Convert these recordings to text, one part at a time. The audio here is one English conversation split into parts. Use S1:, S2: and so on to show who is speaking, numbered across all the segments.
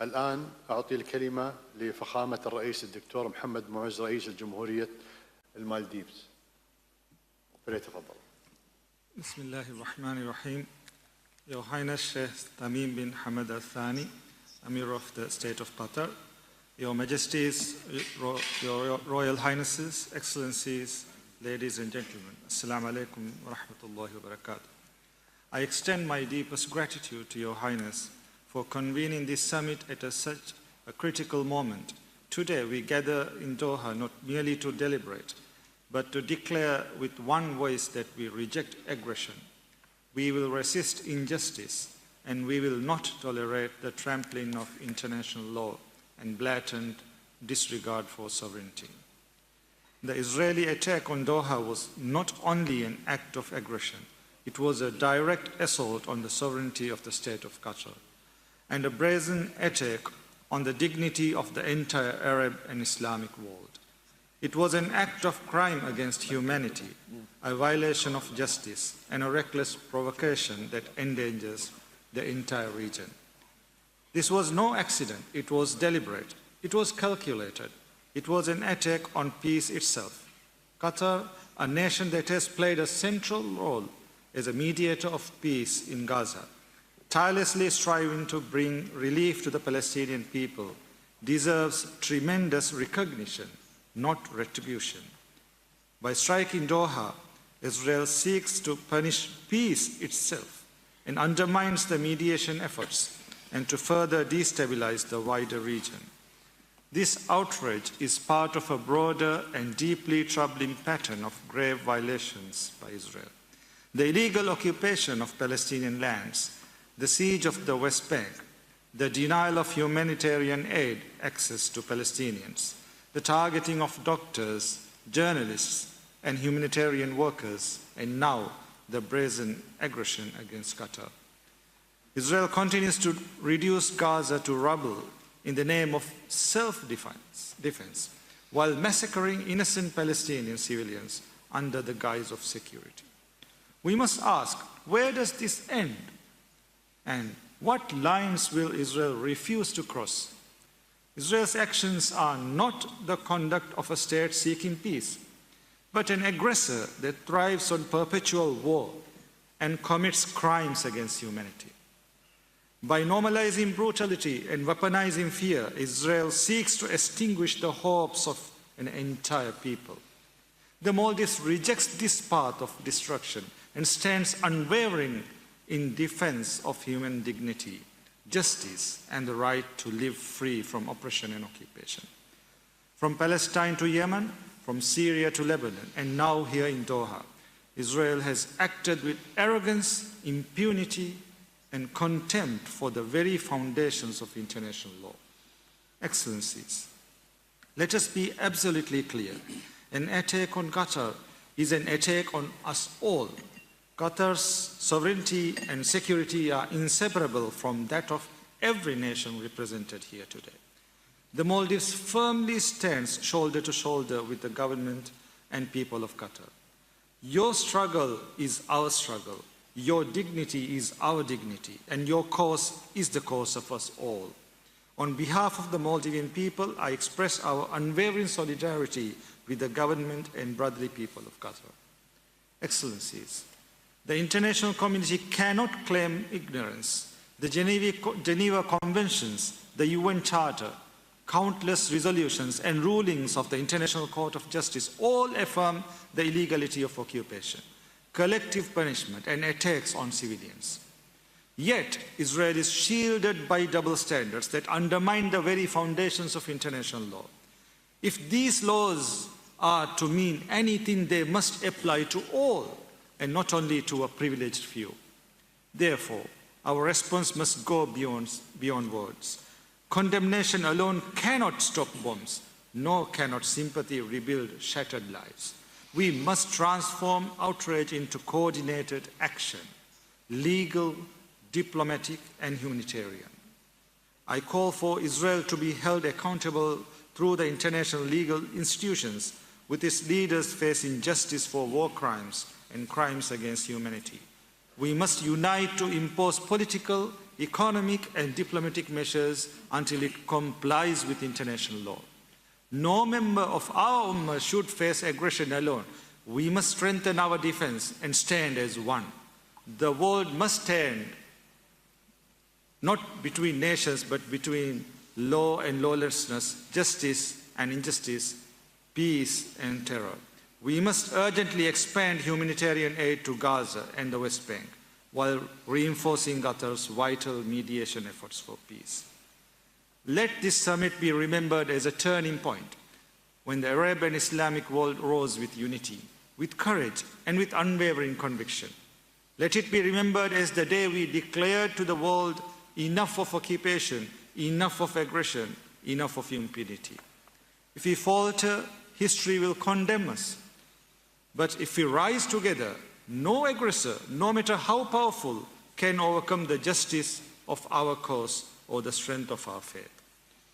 S1: الآن أعطي الكلمة لفخامة الرئيس الدكتور محمد معز رئيس الجمهورية المالديفز. فليتفضل.
S2: بسم الله الرحمن الرحيم. Your Highness Sheikh Tamim bin Hamad Al Thani, Amir of the State of Qatar, Your Majesties, Your Royal Highnesses, Excellencies, ladies and gentlemen, Assalamu alaikum wa rahmatullahi wa barakatuh. I extend my deepest gratitude to Your Highness for convening this summit at such a critical moment. Today we gather in Doha not merely to deliberate, but to declare with one voice that we reject aggression. We will resist injustice, and we will not tolerate the trampling of international law and blatant disregard for sovereignty. The Israeli attack on Doha was not only an act of aggression, it was a direct assault on the sovereignty of the State of Qatar, and a brazen attack on the dignity of the entire Arab and Islamic world. It was an act of crime against humanity, a violation of justice, and a reckless provocation that endangers the entire region. This was no accident, it was deliberate, it was calculated, it was an attack on peace itself. Qatar, a nation that has played a central role as a mediator of peace in Gaza, tirelessly striving to bring relief to the Palestinian people, deserves tremendous recognition, not retribution. By striking Doha, Israel seeks to punish peace itself and undermines the mediation efforts and to further destabilize the wider region. This outrage is part of a broader and deeply troubling pattern of grave violations by Israel. The illegal occupation of Palestinian lands, the siege of the West Bank, the denial of humanitarian aid access to Palestinians, the targeting of doctors, journalists, and humanitarian workers, and now the brazen aggression against Qatar. Israel continues to reduce Gaza to rubble in the name of self-defense, while massacring innocent Palestinian civilians under the guise of security. We must ask, where does this end? And what lines will Israel refuse to cross? Israel's actions are not the conduct of a state seeking peace, but an aggressor that thrives on perpetual war and commits crimes against humanity. By normalizing brutality and weaponizing fear, Israel seeks to extinguish the hopes of an entire people. The Maldives rejects this path of destruction and stands unwavering in defense of human dignity, justice, and the right to live free from oppression and occupation. From Palestine to Yemen, from Syria to Lebanon, and now here in Doha, Israel has acted with arrogance, impunity, and contempt for the very foundations of international law. Excellencies, let us be absolutely clear. An attack on Qatar is an attack on us all. Qatar's sovereignty and security are inseparable from that of every nation represented here today. The Maldives firmly stands shoulder to shoulder with the government and people of Qatar. Your struggle is our struggle. Your dignity is our dignity, and your cause is the cause of us all. On behalf of the Maldivian people, I express our unwavering solidarity with the government and brotherly people of Qatar. Excellencies, the international community cannot claim ignorance. The Geneva Conventions, the UN Charter, countless resolutions and rulings of the International Court of Justice all affirm the illegality of occupation, collective punishment, and attacks on civilians. Yet, Israel is shielded by double standards that undermine the very foundations of international law. If these laws are to mean anything, they must apply to all and not only to a privileged few. Therefore, our response must go beyond words. Condemnation alone cannot stop bombs, nor cannot sympathy rebuild shattered lives. We must transform outrage into coordinated action, legal, diplomatic, and humanitarian. I call for Israel to be held accountable through the international legal institutions, with its leaders facing justice for war crimes and crimes against humanity. We must unite to impose political, economic and diplomatic measures until it complies with international law. No member of our Ummah should face aggression alone. We must strengthen our defense and stand as one. The world must stand not between nations, but between law and lawlessness, justice and injustice, peace and terror. We must urgently expand humanitarian aid to Gaza and the West Bank, while reinforcing Qatar's vital mediation efforts for peace. Let this summit be remembered as a turning point when the Arab and Islamic world rose with unity, with courage, and with unwavering conviction. Let it be remembered as the day we declared to the world, enough of occupation, enough of aggression, enough of impunity. If we falter, history will condemn us. But if we rise together, no aggressor, no matter how powerful, can overcome the justice of our cause or the strength of our faith.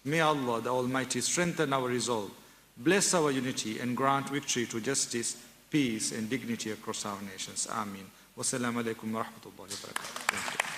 S2: May Allah, the Almighty, strengthen our resolve, bless our unity, and grant victory to justice, peace, and dignity across our nations. Ameen. Wassalamu alaikum wa rahmatullahi wa barakatuh.